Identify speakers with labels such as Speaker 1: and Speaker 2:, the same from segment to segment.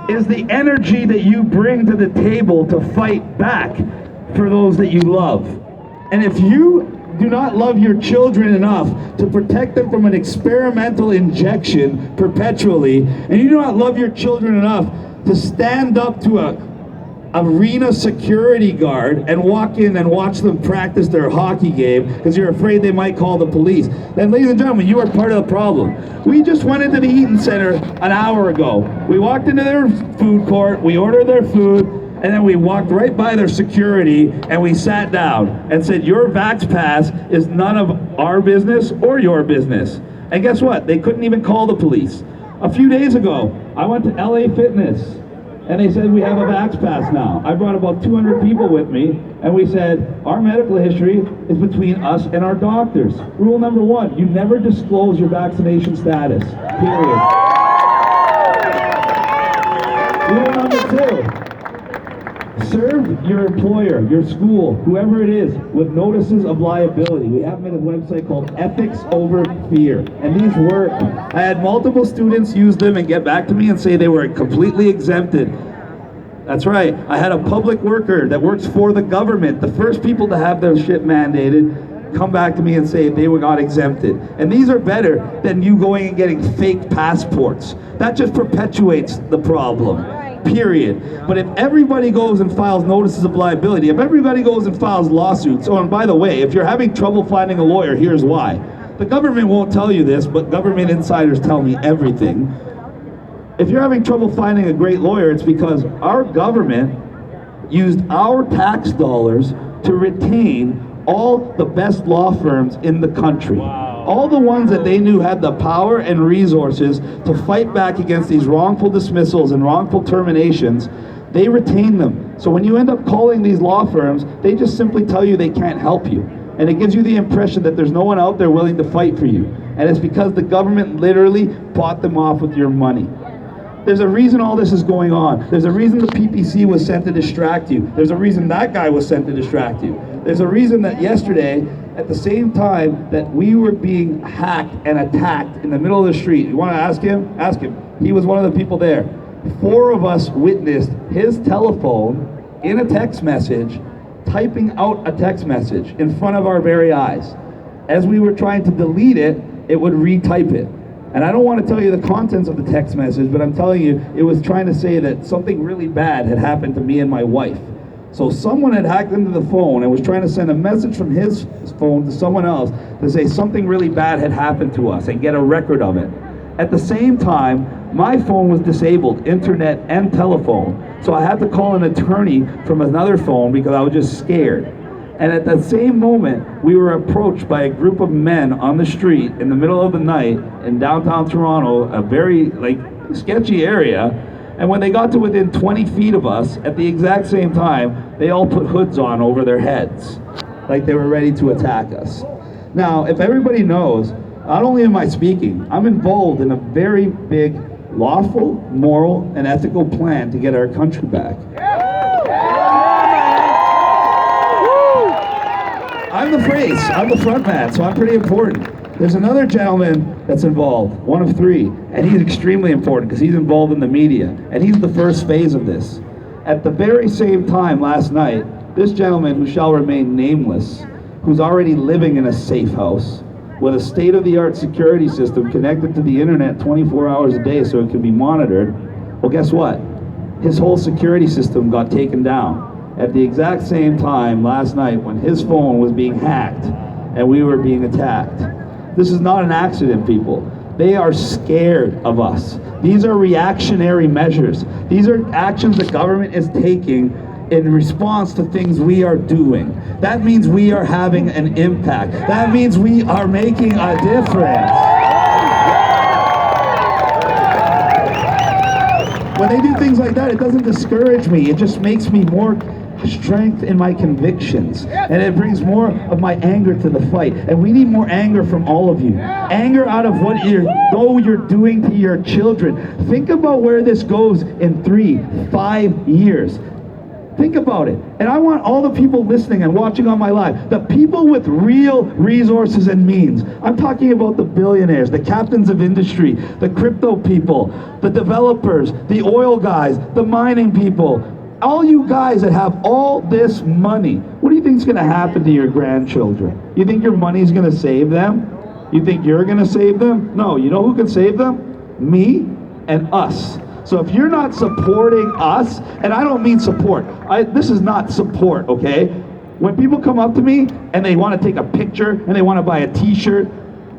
Speaker 1: is the energy that you bring to the table to fight back for those that you love. And if you do not love your children enough to protect them from an experimental injection perpetually, and you do not love your children enough to stand up to a arena security guard and walk in and watch them practice their hockey game because you're afraid they might call the police, then ladies and gentlemen, you are part of the problem. We just went into the Eaton Center an hour ago. We walked into their food court, we ordered their food, and then we walked right by their security and we sat down and said, your Vax Pass is none of our business or your business. And guess what? They couldn't even call the police. A few days ago, I went to LA Fitness and they said we have a Vax Pass now. I brought about 200 people with me and we said, our medical history is between us and our doctors. Rule number 1, you never disclose your vaccination status, period. Rule number 2, serve your employer, your school, whoever it is, with notices of liability. We have them at a website called Ethics Over Fear, and these work. I had multiple students use them and get back to me and say they were completely exempted. That's right. I had a public worker that works for the government, the first people to have their shit mandated, come back to me and say they got exempted. And these are better than you going and getting fake passports. That just perpetuates the problem. Period. But if everybody goes and files notices of liability, if everybody goes and files lawsuits, oh, and by the way, if you're having trouble finding a lawyer, here's why. The government won't tell you this, but government insiders tell me everything. If you're having trouble finding a great lawyer, it's because our government used our tax dollars to retain all the best law firms in the country. All the ones that they knew had the power and resources to fight back against these wrongful dismissals and wrongful terminations, they retain them. So when you end up calling these law firms, they just simply tell you they can't help you. And it gives you the impression that there's no one out there willing to fight for you. And it's because the government literally bought them off with your money. There's a reason all this is going on. There's a reason the PPC was sent to distract you. There's a reason that guy was sent to distract you. There's a reason that yesterday, at the same time that we were being hacked and attacked in the middle of the street, you want to ask him? Ask him. He was one of the people there. 4 of us witnessed his telephone in a text message, typing out a text message in front of our very eyes. As we were trying to delete it, it would retype it. And I don't want to tell you the contents of the text message, but I'm telling you, it was trying to say that something really bad had happened to me and my wife. So someone had hacked into the phone and was trying to send a message from his phone to someone else to say something really bad had happened to us and get a record of it. At the same time, my phone was disabled, internet and telephone. So I had to call an attorney from another phone because I was just scared. And at that same moment, we were approached by a group of men on the street in the middle of the night in downtown Toronto, a very sketchy area. And when they got to within 20 feet of us, at the exact same time, they all put hoods on over their heads, like they were ready to attack us. Now, if everybody knows, not only am I speaking, I'm involved in a very big, lawful, moral, and ethical plan to get our country back. I'm the face, I'm the front man, so I'm pretty important. There's another gentleman that's involved, one of 3, and he's extremely important because he's involved in the media, and he's the first phase of this. At the very same time last night, this gentleman, who shall remain nameless, who's already living in a safe house with a state-of-the-art security system connected to the internet 24 hours a day so it can be monitored, well, guess what? His whole security system got taken down at the exact same time last night when his phone was being hacked and we were being attacked. This is not an accident, people. They are scared of us. These are reactionary measures. These are actions the government is taking in response to things we are doing. That means we are having an impact. That means we are making a difference. When they do things like that, it doesn't discourage me. It just makes me more strength in my convictions, and it brings more of my anger to the fight. And we need more anger from all of you. Anger out of what you're doing to your children. Think about where this goes in 3, 5 years. Think about it. And I want all the people listening and watching on my live, the people with real resources and means. I'm talking about the billionaires, the captains of industry, the crypto people, the developers, the oil guys, the mining people. All you guys that have all this money, what do you think is going to happen to your grandchildren? You think your money is going to save them? You think you're going to save them? No, you know who can save them? Me and us. So if you're not supporting us, and I don't mean support, this is not support, okay? When people come up to me and they want to take a picture and they want to buy a t-shirt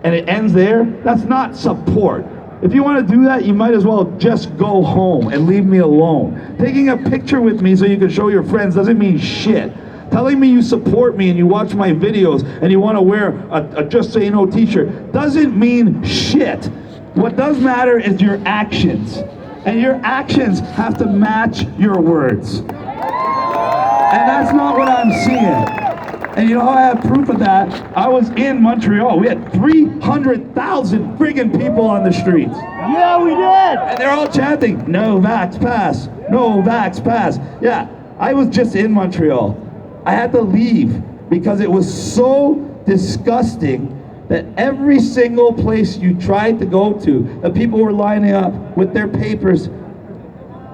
Speaker 1: and it ends there, that's not support. If you want to do that, you might as well just go home and leave me alone. Taking a picture with me so you can show your friends doesn't mean shit. Telling me you support me and you watch my videos and you want to wear a Just So You Know t-shirt doesn't mean shit. What does matter is your actions. And your actions have to match your words. And that's not what I'm seeing. And you know how I have proof of that? I was in Montreal. We had 300,000 friggin' people on the streets.
Speaker 2: Yeah, we did!
Speaker 1: And they're all chanting, no vax pass, no vax pass. Yeah, I was just in Montreal. I had to leave because it was so disgusting that every single place you tried to go to, the people were lining up with their papers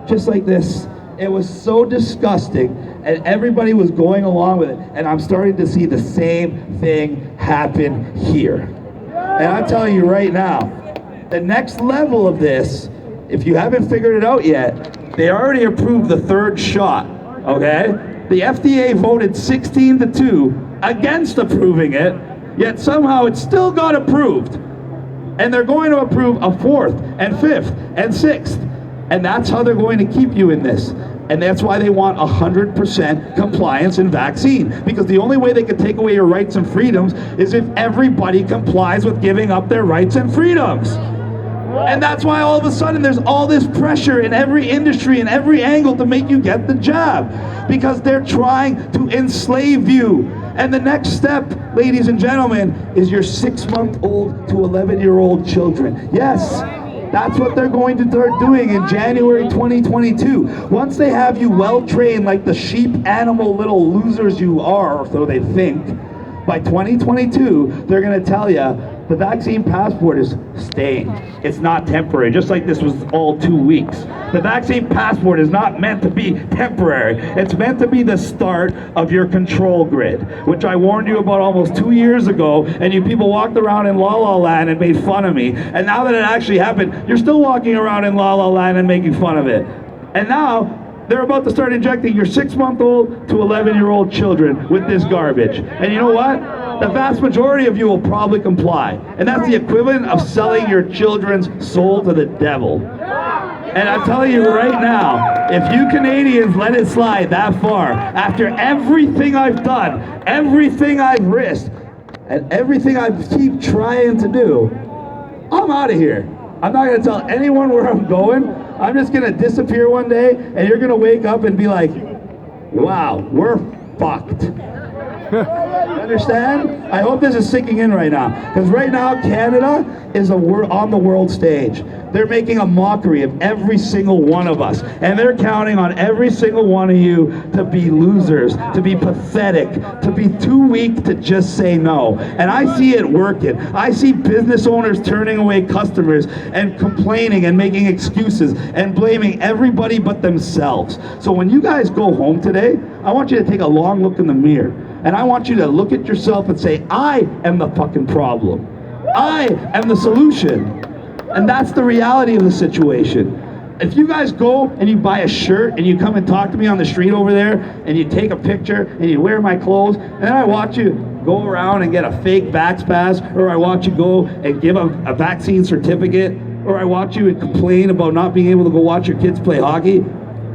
Speaker 1: just like this. It was so disgusting, and everybody was going along with it, and I'm starting to see the same thing happen here. And I'm telling you right now, the next level of this, if you haven't figured it out yet, they already approved the third shot, okay? The FDA voted 16-2 against approving it, yet somehow it still got approved. And they're going to approve a fourth and fifth and sixth. And that's how they're going to keep you in this. And that's why they want 100% compliance in vaccine. Because the only way they can take away your rights and freedoms is if everybody complies with giving up their rights and freedoms. And that's why all of a sudden there's all this pressure in every industry and every angle to make you get the jab. Because they're trying to enslave you. And the next step, ladies and gentlemen, is your 6-month-old to 11-year-old children. Yes, that's what they're going to start doing in January 2022. Once they have you well-trained like the sheep animal little losers you are, or so they think, by 2022, they're going to tell you the vaccine passport is staying. It's not temporary, just like this was all 2 weeks. The vaccine passport is not meant to be temporary. It's meant to be the start of your control grid, which I warned you about almost 2 years ago, and you people walked around in La La Land and made fun of me. And now that it actually happened, you're still walking around in La La Land and making fun of it. And now, they're about to start injecting your 6-month-old to 11-year-old children with this garbage. And you know what? The vast majority of you will probably comply. And that's the equivalent of selling your children's soul to the devil. And I'm telling you right now, if you Canadians let it slide that far, after everything I've done, everything I've risked, and everything I keep trying to do, I'm out of here. I'm not going to tell anyone where I'm going. I'm just going to disappear one day, and you're going to wake up and be like, wow, we're fucked. You understand? I hope this is sinking in right now. Because right now, Canada is on the world stage. They're making a mockery of every single one of us. And they're counting on every single one of you to be losers, to be pathetic, to be too weak to just say no. And I see it working. I see business owners turning away customers and complaining and making excuses and blaming everybody but themselves. So when you guys go home today, I want you to take a long look in the mirror. And I want you to look at yourself and say, I am the fucking problem. I am the solution. And that's the reality of the situation. If you guys go and you buy a shirt and you come and talk to me on the street over there and you take a picture and you wear my clothes, and then I watch you go around and get a fake vax pass, or I watch you go and give a vaccine certificate, or I watch you complain about not being able to go watch your kids play hockey,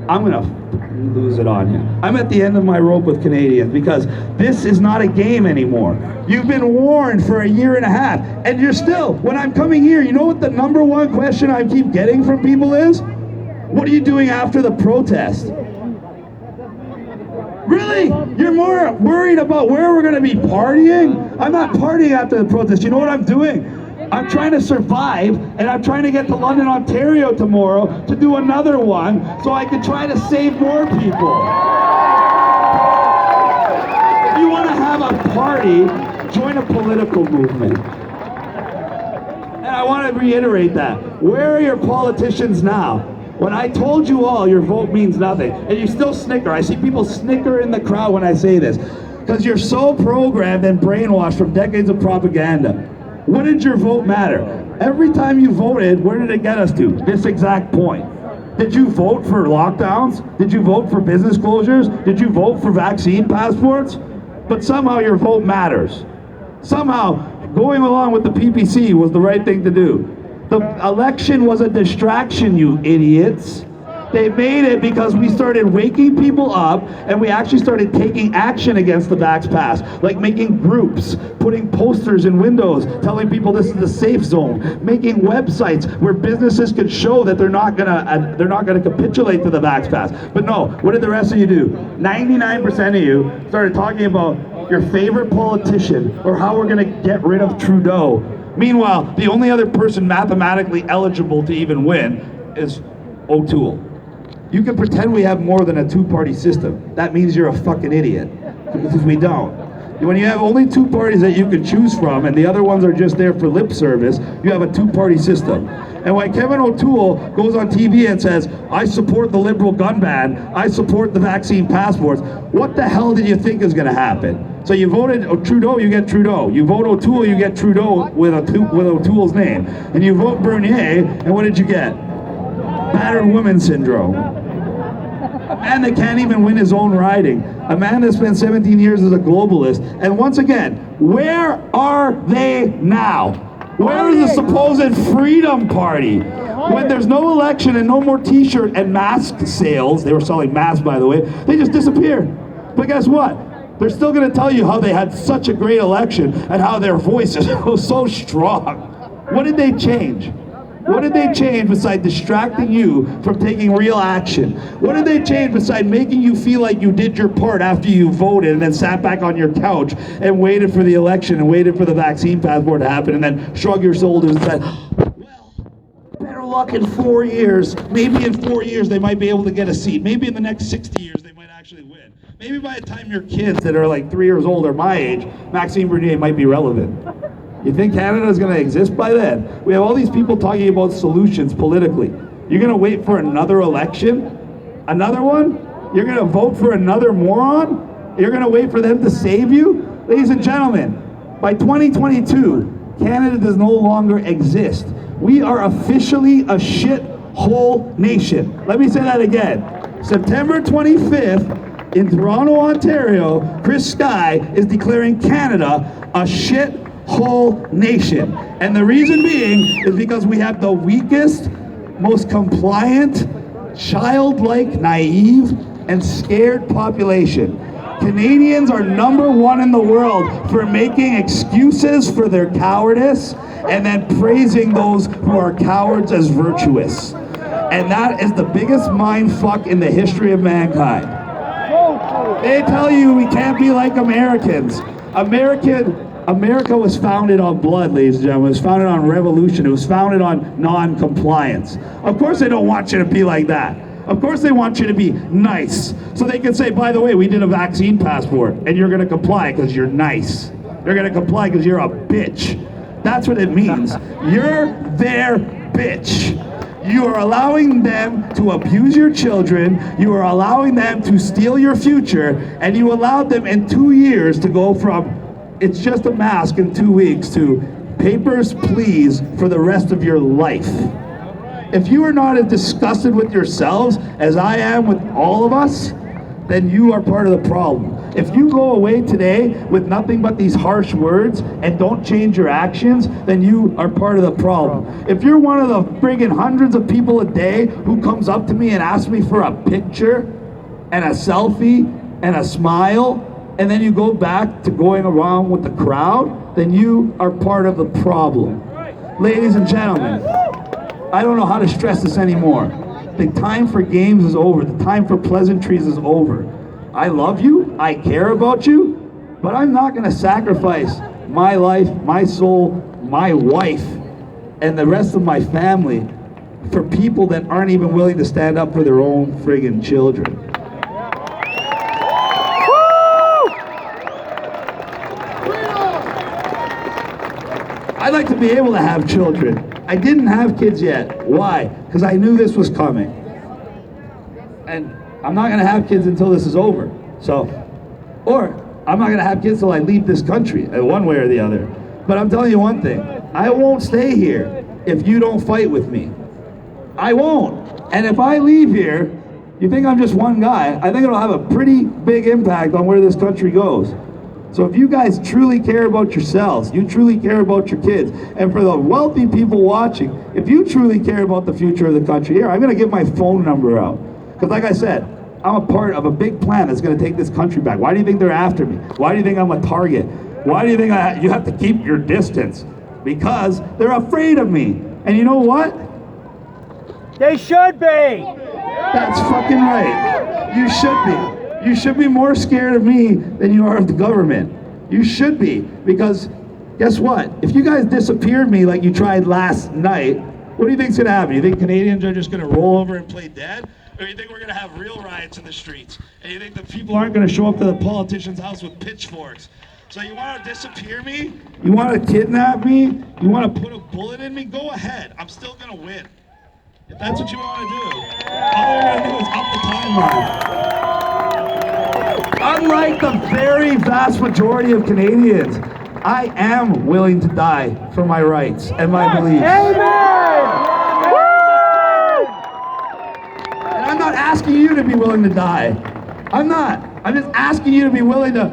Speaker 1: I'm gonna lose it on you. I'm at the end of my rope with Canadians because this is not a game anymore. You've been warned for 1.5 years, and you're still, when I'm coming here, you know what the number one question I keep getting from people is? What are you doing after the protest? Really? You're more worried about where we're gonna be partying? I'm not partying after the protest. You know what I'm doing? I'm trying to survive, and I'm trying to get to London, Ontario tomorrow to do another one so I can try to save more people. party, join a political movement. And I want to reiterate that. Where are your politicians now? When I told you all your vote means nothing, and you still snicker. I see people snicker in the crowd when I say this, because you're so programmed and brainwashed from decades of propaganda. What did your vote matter? Every time you voted, where did it get us to? This exact point. Did you vote for lockdowns? Did you vote for business closures? Did you vote for vaccine passports? But somehow your vote matters. Somehow going along with the PPC was the right thing to do. The election was a distraction, you idiots. They made it because we started waking people up and we actually started taking action against the Vax Pass, like making groups, putting posters in windows, telling people this is the safe zone, making websites where businesses could show that they're not gonna capitulate to the Vax Pass. But no, what did the rest of you do? 99% of you started talking about your favorite politician or how we're gonna get rid of Trudeau. Meanwhile, the only other person mathematically eligible to even win is O'Toole. You can pretend we have more than a two-party system. That means you're a fucking idiot, because we don't. When you have only two parties that you can choose from, and the other ones are just there for lip service, you have a two-party system. And when Kevin O'Toole goes on TV and says, I support the liberal gun ban, I support the vaccine passports, what the hell did you think is gonna happen? So you voted Trudeau, you get Trudeau. You vote O'Toole, you get Trudeau with O'Toole's name. And you vote Bernier, and what did you get? Battered woman syndrome. A man that can't even win his own riding. A man that spent 17 years as a globalist. And once again, where are they now? Where is the supposed Freedom Party? When there's no election and no more t-shirt and mask sales, they were selling masks by the way, they just disappeared. But guess what? They're still gonna tell you how they had such a great election and how their voices were so strong. What did they change? What did they change besides distracting you from taking real action? What did they change besides making you feel like you did your part after you voted and then sat back on your couch and waited for the election and waited for the vaccine passport to happen and then shrug your shoulders and said, well, better luck in 4 years. Maybe in 4 years they might be able to get a seat. Maybe in the next 60 years they might actually win. Maybe by the time your kids that are like 3 years old or my age, Maxime Bernier might be relevant. You think Canada is going to exist by then? We have all these people talking about solutions politically. You're going to wait for another election? Another one? You're going to vote for another moron? You're going to wait for them to save you? Ladies and gentlemen, by 2022, Canada does no longer exist. We are officially a shithole nation. Let me say that again. September 25th, in Toronto, Ontario, Chris Sky is declaring Canada a shithole nation. And the reason being is because we have the weakest, most compliant, childlike, naive, and scared population. Canadians are #1 in the world for making excuses for their cowardice and then praising those who are cowards as virtuous. And that is the biggest mind fuck in the history of mankind. They tell you we can't be like Americans. America was founded on blood, ladies and gentlemen. It was founded on revolution. It was founded on non-compliance. Of course they don't want you to be like that. Of course they want you to be nice. So they can say, by the way, we did a vaccine passport, and you're going to comply because you're nice. You're going to comply because you're a bitch. That's what it means. You're their bitch. You are allowing them to abuse your children. You are allowing them to steal your future. And you allowed them in 2 years to go from it's just a mask in 2 weeks to papers, please, for the rest of your life. If you are not as disgusted with yourselves as I am with all of us, then you are part of the problem. If you go away today with nothing but these harsh words and don't change your actions, then you are part of the problem. If you're one of the friggin' hundreds of people a day who comes up to me and asks me for a picture and a selfie and a smile, and then you go back to going around with the crowd, then you are part of the problem. Ladies and gentlemen, I don't know how to stress this anymore. The time for games is over. The time for pleasantries is over. I love you, I care about you, but I'm not gonna sacrifice my life, my soul, my wife, and the rest of my family for people that aren't even willing to stand up for their own friggin' children. I'd like to be able to have children. I didn't have kids yet. Why? Because I knew this was coming. And I'm not going to have kids until this is over. So, or I'm not going to have kids till I leave this country, one way or the other. But I'm telling you one thing, I won't stay here if you don't fight with me. I won't. And if I leave here, you think I'm just one guy, I think it'll have a pretty big impact on where this country goes. So if you guys truly care about yourselves, you truly care about your kids, and for the wealthy people watching, if you truly care about the future of the country, here, I'm going to give my phone number out. Because like I said, I'm a part of a big plan that's going to take this country back. Why do you think they're after me? Why do you think I'm a target? Why do you think you have to keep your distance? Because they're afraid of me. And you know what?
Speaker 2: They should be.
Speaker 1: That's fucking right. You should be. You should be more scared of me than you are of the government. You should be, because guess what? If you guys disappeared me like you tried last night, what do you think's gonna happen? You think Canadians are just gonna roll over and play dead? Or you think we're gonna have real riots in the streets? And you think the people aren't gonna show up to the politician's house with pitchforks? So you wanna disappear me? You wanna kidnap me? You wanna put a bullet in me? Go ahead, I'm still gonna win. If that's what you wanna do. All we're gonna do is up the timeline. Unlike the very vast majority of Canadians, I am willing to die for my rights and my beliefs. And I'm not asking you to be willing to die. I'm not. I'm just asking you to be willing to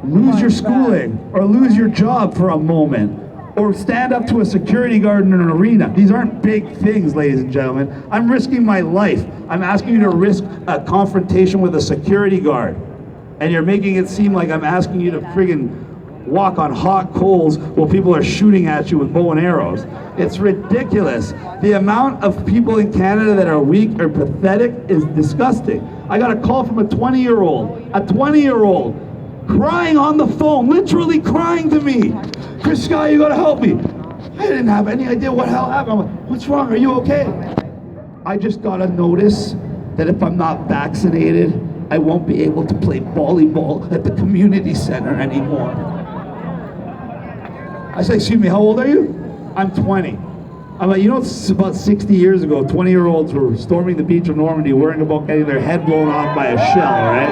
Speaker 1: lose your schooling or lose your job for a moment or stand up to a security guard in an arena. These aren't big things, ladies and gentlemen. I'm risking my life. I'm asking you to risk a confrontation with a security guard. And you're making it seem like I'm asking you to friggin' walk on hot coals while people are shooting at you with bow and arrows. It's ridiculous. The amount of people in Canada that are weak or pathetic is disgusting. I got a call from a 20-year-old crying on the phone, literally crying to me. Chris Scott, you gotta help me. I didn't have any idea what hell happened. I'm like, what's wrong? Are you okay? I just got a notice that if I'm not vaccinated, I won't be able to play volleyball at the community center anymore. I say, excuse me, how old are you? I'm 20. I'm like, you know, it's about 60 years ago, 20-year-olds were storming the beach of Normandy worrying about getting their head blown off by a shell, right?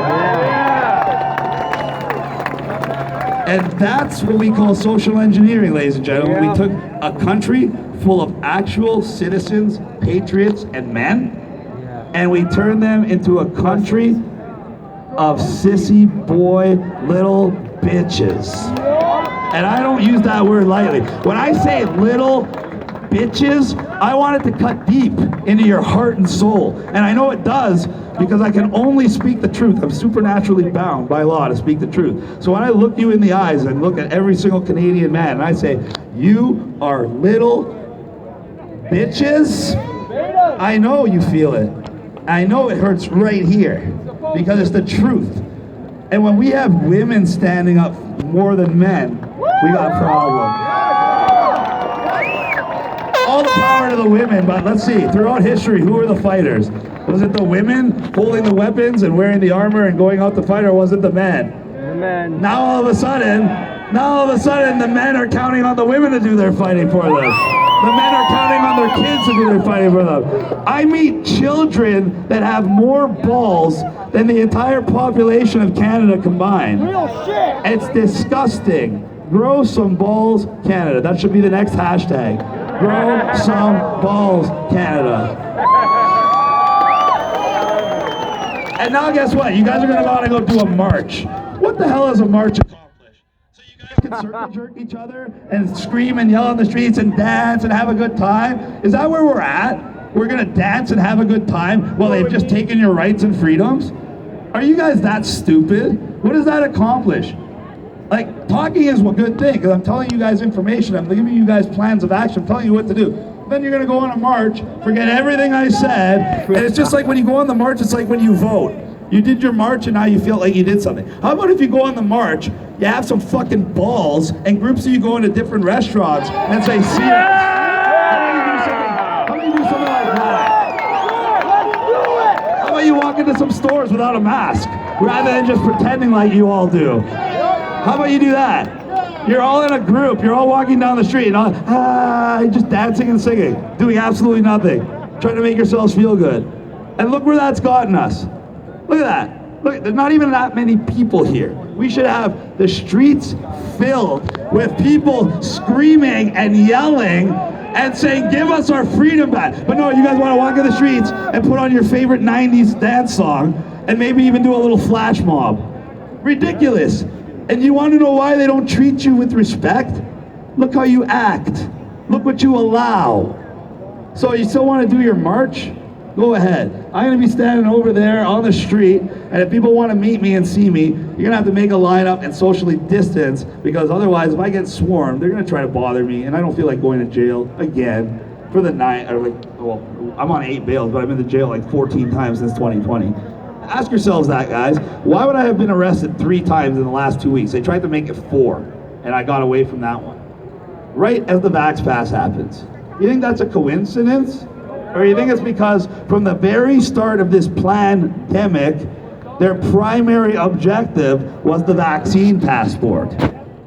Speaker 1: And that's what we call social engineering, ladies and gentlemen. We took a country full of actual citizens, patriots, and men, and we turned them into a country of sissy boy little bitches. And I don't use that word lightly. When I say little bitches, I want it to cut deep into your heart and soul. And I know it does because I can only speak the truth. I'm supernaturally bound by law to speak the truth. So when I look you in the eyes and look at every single Canadian man and I say, you are little bitches, I know you feel it. I know it hurts right here because it's the truth. And when we have women standing up more than men, we got a problem. All the power to the women, but let's see, throughout history, who were the fighters? Was it the women holding the weapons and wearing the armor and going out to fight, or was it the men?
Speaker 2: The men.
Speaker 1: Now all of a sudden, the men are counting on the women to do their fighting for them. The men are counting on their kids to do their fighting for them. I meet children that have more balls than the entire population of Canada combined.
Speaker 2: Real shit.
Speaker 1: It's disgusting. Grow some balls, Canada. That should be the next hashtag. Grow some balls, Canada. And now guess what? You guys are gonna want to go do a march. What the hell is a march accomplish? So you guys can circle jerk each other and scream and yell on the streets and dance and have a good time? Is that where we're at? We're gonna dance and have a good time while they've just taken your rights and freedoms? Are you guys that stupid? What does that accomplish? Like, talking is a good thing, because I'm telling you guys information, I'm giving you guys plans of action, I'm telling you what to do. Then you're gonna go on a march, forget everything I said, and it's just like when you go on the march, it's like when you vote. You did your march and now you feel like you did something. How about if you go on the march, you have some fucking balls, and groups of you go into different restaurants and say, see ya. How about you do something like that? How about you walk into some stores without a mask, rather than just pretending like you all do? How about you do that? You're all in a group. You're all walking down the street and all, just dancing and singing, doing absolutely nothing, trying to make yourselves feel good. And look where that's gotten us. Look at that. Look, there's not even that many people here. We should have the streets filled with people screaming and yelling and saying, give us our freedom back. But no, you guys want to walk in the streets and put on your favorite 90s dance song and maybe even do a little flash mob. Ridiculous. And you want to know why they don't treat you with respect? Look how you act. Look what you allow. So you still want to do your march? Go ahead. I'm going to be standing over there on the street, and if people want to meet me and see me, you're going to have to make a lineup and socially distance, because otherwise, if I get swarmed, they're going to try to bother me, and I don't feel like going to jail again for the night. Or well, I'm on 8 bails, but I've been to jail like 14 times since 2020. Ask yourselves that, guys. Why would I have been arrested 3 times in the last 2 weeks? They tried to make it 4, and I got away from that one. Right as the Vax Pass happens. You think that's a coincidence? Or you think it's because from the very start of this pandemic, their primary objective was the vaccine passport?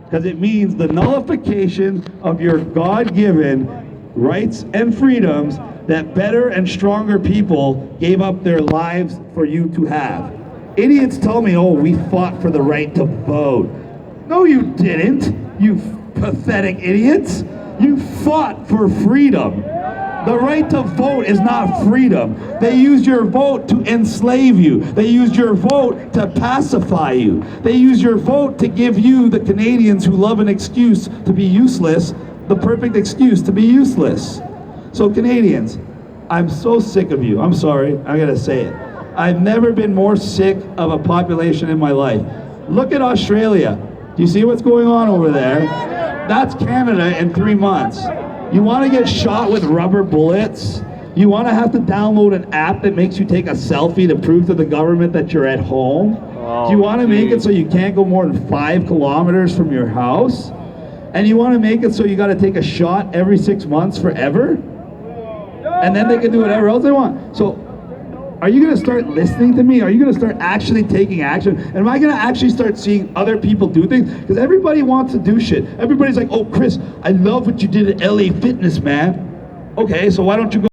Speaker 1: Because it means the nullification of your God-given rights and freedoms that better and stronger people gave up their lives for you to have. Idiots tell me, oh, we fought for the right to vote. No, you didn't, you pathetic idiots. You fought for freedom. The right to vote is not freedom. They used your vote to enslave you. They used your vote to pacify you. They used your vote to give you, the Canadians who love an excuse to be useless, the perfect excuse to be useless. So Canadians, I'm so sick of you. I'm sorry, I'm gonna say it. I've never been more sick of a population in my life. Look at Australia. Do you see what's going on over there? That's Canada in 3 months. You want to get shot with rubber bullets? You want to have to download an app that makes you take a selfie to prove to the government that you're at home? Do you want to make it so you can't go more than 5 kilometers from your house? And you want to make it so you got to take a shot every 6 months forever? And then they can do whatever else they want. So are you going to start listening to me? Are you going to start actually taking action? And am I going to actually start seeing other people do things? Because everybody wants to do shit. Everybody's like, oh, Chris, I love what you did at LA Fitness, man. Okay, so why don't you go